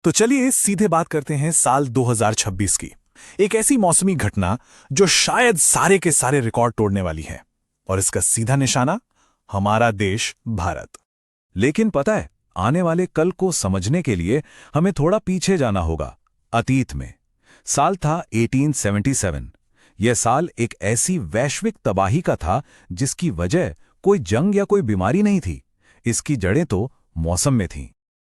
तो चलिए सीधे बात करते हैं साल 2026 की। एक ऐसी मौसमी घटना जो शायद सारे के सारे रिकॉर्ड तोड़ने वाली है, और इसका सीधा निशाना हमारा देश भारत। लेकिन पता है, आने वाले कल को समझने के लिए हमें थोड़ा पीछे जाना होगा, अतीत में। साल था 1877। यह साल एक ऐसी वैश्विक तबाही का था जिसकी वजह कोई जंग या कोई बीमारी नहीं थी। इसकी जड़ें तो मौसम में थीं।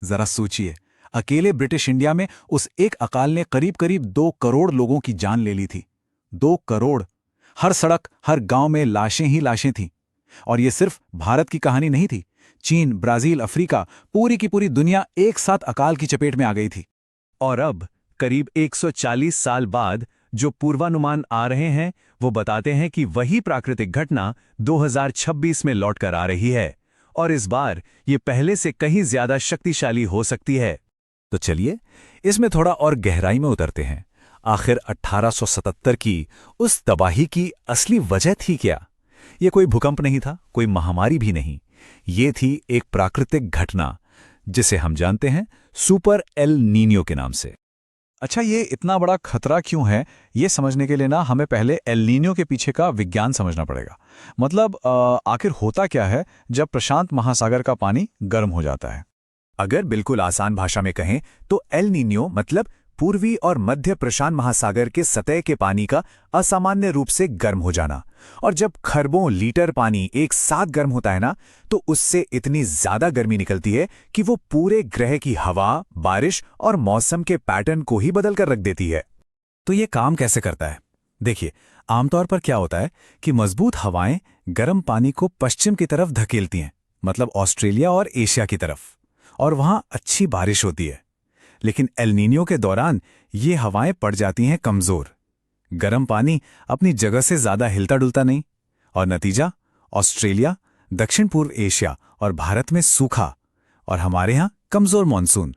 जरा सोचिए, अकेले ब्रिटिश इंडिया में उस एक अकाल ने करीब करीब 2 करोड़ लोगों की जान ले ली थी। 2 करोड़। हर सड़क, हर गांव में लाशें ही लाशें थीं। और ये सिर्फ भारत की कहानी नहीं थी। चीन, ब्राजील, अफ्रीका, पूरी की पूरी दुनिया एक साथ अकाल की चपेट में आ गई थी। और अब करीब 140 साल बाद जो पूर्वानुमान आ रहे हैं वो बताते हैं कि वही प्राकृतिक घटना 2026 में लौटकर आ रही है, और इस बार ये पहले से कहीं ज्यादा शक्तिशाली हो सकती है। तो चलिए इसमें थोड़ा और गहराई में उतरते हैं। आखिर 1877 की उस तबाही की असली वजह थी क्या? ये कोई भूकंप नहीं था, कोई महामारी भी नहीं। ये थी एक प्राकृतिक घटना जिसे हम जानते हैं सुपर एल नीनियो के नाम से। अच्छा, ये इतना बड़ा खतरा क्यों है, ये समझने के लिए ना हमें पहले एल नीनियो के पीछे का विज्ञान समझना पड़ेगा। मतलब आखिर होता क्या है जब प्रशांत महासागर का पानी गर्म हो जाता है? अगर बिल्कुल आसान भाषा में कहें तो एल नीनियो मतलब पूर्वी और मध्य प्रशांत महासागर के सतह के पानी का असामान्य रूप से गर्म हो जाना। और जब खरबों लीटर पानी एक साथ गर्म होता है ना, तो उससे इतनी ज्यादा गर्मी निकलती है कि वो पूरे ग्रह की हवा, बारिश और मौसम के पैटर्न को ही बदल कर रख देती है। तो ये काम कैसे करता है? देखिए, आमतौर पर क्या होता है कि मजबूत हवाएं गर्म पानी को पश्चिम की तरफ धकेलती हैं, मतलब ऑस्ट्रेलिया और एशिया की तरफ, और वहां अच्छी बारिश होती है। लेकिन एल नीनियो के दौरान ये हवाएं पड़ जाती हैं कमजोर। गर्म पानी अपनी जगह से ज्यादा हिलता डुलता नहीं, और नतीजा ऑस्ट्रेलिया, दक्षिण पूर्व एशिया और भारत में सूखा, और हमारे यहां कमजोर मानसून।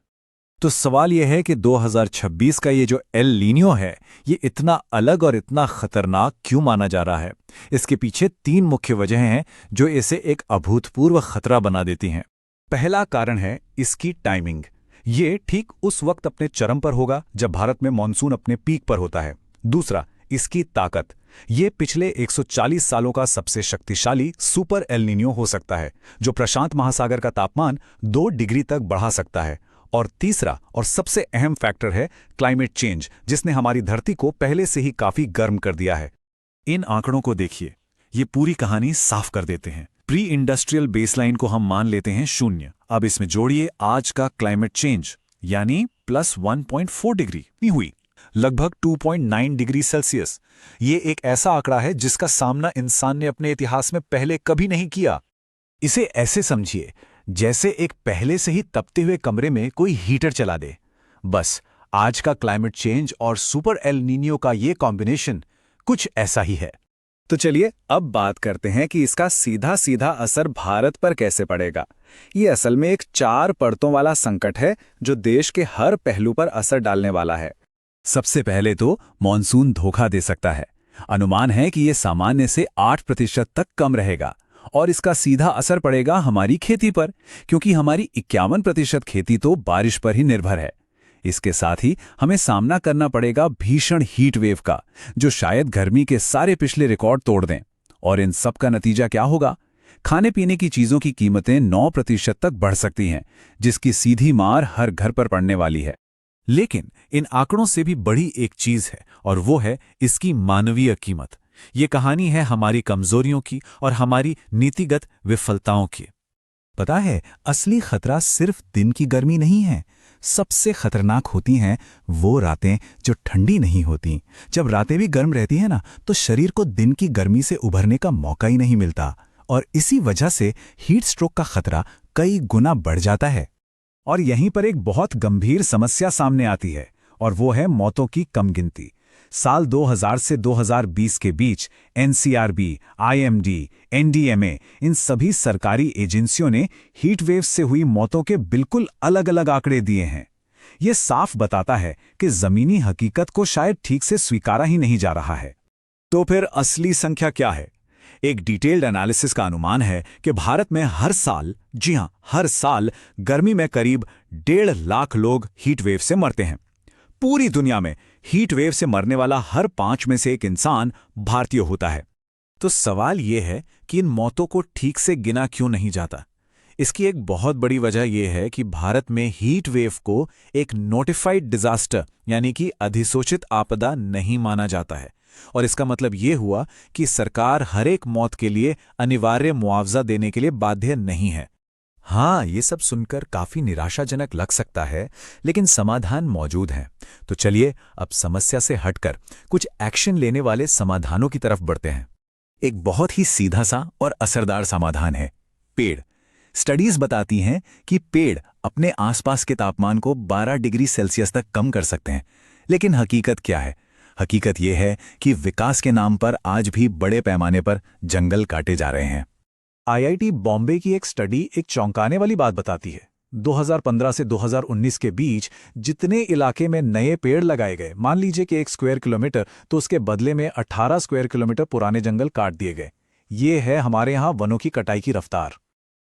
तो सवाल यह है कि 2026 का ये जो एल नीनियो है, ये इतना अलग और इतना खतरनाक क्यों माना जा रहा है? इसके पीछे 3 मुख्य वजहें हैं जो इसे एक अभूतपूर्व खतरा बना देती हैं। पहला कारण है इसकी टाइमिंग। ये ठीक उस वक्त अपने चरम पर होगा जब भारत में मॉनसून अपने पीक पर होता है। दूसरा, इसकी ताकत। ये पिछले 140 सालों का सबसे शक्तिशाली सुपर एल नीनियो हो सकता है, जो प्रशांत महासागर का तापमान 2 डिग्री तक बढ़ा सकता है। और तीसरा और सबसे अहम फैक्टर है क्लाइमेट चेंज, जिसने हमारी धरती को पहले से ही काफी गर्म कर दिया है। इन आंकड़ों को देखिए, ये पूरी कहानी साफ कर देते हैं। प्री इंडस्ट्रियल बेसलाइन को हम मान लेते हैं 0। अब इसमें जोड़िए आज का क्लाइमेट चेंज, यानी +1.4 डिग्री हुई, लगभग 2.9 डिग्री सेल्सियस। ये एक ऐसा आंकड़ा है जिसका सामना इंसान ने अपने इतिहास में पहले कभी नहीं किया। इसे ऐसे समझिए जैसे एक पहले से ही तपते हुए कमरे में कोई हीटर चला दे। बस आज का क्लाइमेट चेंज और सुपर एल नीनियो का ये कॉम्बिनेशन कुछ ऐसा ही है। तो चलिए अब बात करते हैं कि इसका सीधा सीधा असर भारत पर कैसे पड़ेगा। ये असल में एक 4 परतों वाला संकट है जो देश के हर पहलू पर असर डालने वाला है। सबसे पहले तो मॉनसून धोखा दे सकता है। अनुमान है कि ये सामान्य से 8% तक कम रहेगा, और इसका सीधा असर पड़ेगा हमारी खेती पर, क्योंकि हमारी 51% खेती तो बारिश पर ही निर्भर है। इसके साथ ही हमें सामना करना पड़ेगा भीषण हीट वेव का, जो शायद गर्मी के सारे पिछले रिकॉर्ड तोड़ दें। और इन सब का नतीजा क्या होगा? खाने पीने की चीजों की कीमतें 9% तक बढ़ सकती हैं, जिसकी सीधी मार हर घर पर पड़ने वाली है। लेकिन इन आंकड़ों से भी बड़ी एक चीज है, और वो है इसकी मानवीय कीमत। ये कहानी है हमारी कमजोरियों की और हमारी नीतिगत विफलताओं की। पता है, असली खतरा सिर्फ दिन की गर्मी नहीं है। सबसे खतरनाक होती हैं वो रातें जो ठंडी नहीं होती। जब रातें भी गर्म रहती हैं ना, तो शरीर को दिन की गर्मी से उभरने का मौका ही नहीं मिलता, और इसी वजह से हीट स्ट्रोक का खतरा कई गुना बढ़ जाता है। और यहीं पर एक बहुत गंभीर समस्या सामने आती है, और वो है मौतों की कम गिनती। साल 2000 से 2020 के बीच एनसीआरबी, आईएमडी, एनडीएमए, इन सभी सरकारी एजेंसियों ने हीट वेव से हुई मौतों के बिल्कुल अलग अलग आंकड़े दिए हैं। ये साफ बताता है कि जमीनी हकीकत को शायद ठीक से स्वीकारा ही नहीं जा रहा है। तो फिर असली संख्या क्या है? एक डिटेल्ड एनालिसिस का अनुमान है कि भारत में हर साल, जी हां, हर साल गर्मी में करीब 1.5 लाख लोग हीट वेव से मरते हैं। पूरी दुनिया में हीट वेव से मरने वाला हर 5 में से एक इंसान भारतीय होता है। तो सवाल यह है कि इन मौतों को ठीक से गिना क्यों नहीं जाता? इसकी एक बहुत बड़ी वजह यह है कि भारत में हीट वेव को एक नोटिफाइड डिजास्टर यानी कि अधिसूचित आपदा नहीं माना जाता है। और इसका मतलब ये हुआ कि सरकार हर एक मौत के लिए अनिवार्य मुआवजा देने के लिए बाध्य नहीं है। हाँ, ये सब सुनकर काफी निराशाजनक लग सकता है, लेकिन समाधान मौजूद हैं। तो चलिए अब समस्या से हटकर कुछ एक्शन लेने वाले समाधानों की तरफ बढ़ते हैं। एक बहुत ही सीधा सा और असरदार समाधान है पेड़। स्टडीज बताती हैं कि पेड़ अपने आसपास के तापमान को 12 डिग्री सेल्सियस तक कम कर सकते हैं। लेकिन हकीकत क्या है? हकीकत यह है कि विकास के नाम पर आज भी बड़े पैमाने पर जंगल काटे जा रहे हैं। आईआईटी बॉम्बे की एक स्टडी एक चौंकाने वाली बात बताती है। 2015 से 2019 के बीच जितने इलाके में नए पेड़ लगाए गए, मान लीजिए कि 1 स्क्वायर किलोमीटर, तो उसके बदले में 18 स्क्वायर किलोमीटर पुराने जंगल काट दिए गए। ये है हमारे यहाँ वनों की कटाई की रफ्तार।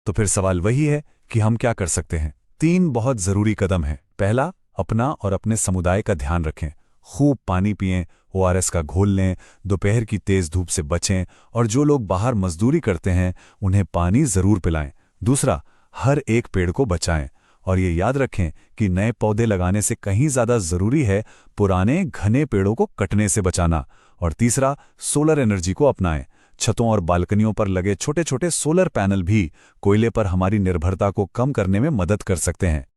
तो फिर सवाल वही है कि हम क्या कर सकते हैं? 3 बहुत जरूरी कदम हैं। पहला, अपना और अपने समुदाय का ध्यान रखें। खूब पानी पिएं, ORS का घोल लें, दोपहर की तेज धूप से बचें और जो लोग बाहर मजदूरी करते हैं उन्हें पानी जरूर पिलाएं। दूसरा, हर एक पेड़ को बचाएं और ये याद रखें कि नए पौधे लगाने से कहीं ज्यादा जरूरी है पुराने घने पेड़ों को कटने से बचाना। और तीसरा, सोलर एनर्जी को अपनाएं। छतों और बालकनियों पर लगे छोटे छोटे सोलर पैनल भी कोयले पर हमारी निर्भरता को कम करने में मदद कर सकते हैं।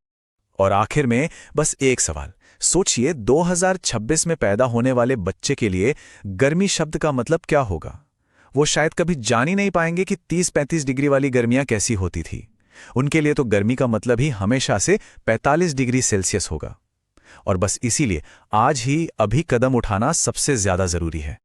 और आखिर में बस एक सवाल सोचिए, 2026 में पैदा होने वाले बच्चे के लिए गर्मी शब्द का मतलब क्या होगा? वो शायद कभी जान ही नहीं पाएंगे कि 30-35 डिग्री वाली गर्मियां कैसी होती थी। उनके लिए तो गर्मी का मतलब ही हमेशा से 45 डिग्री सेल्सियस होगा। और बस इसीलिए आज ही अभी कदम उठाना सबसे ज्यादा जरूरी है।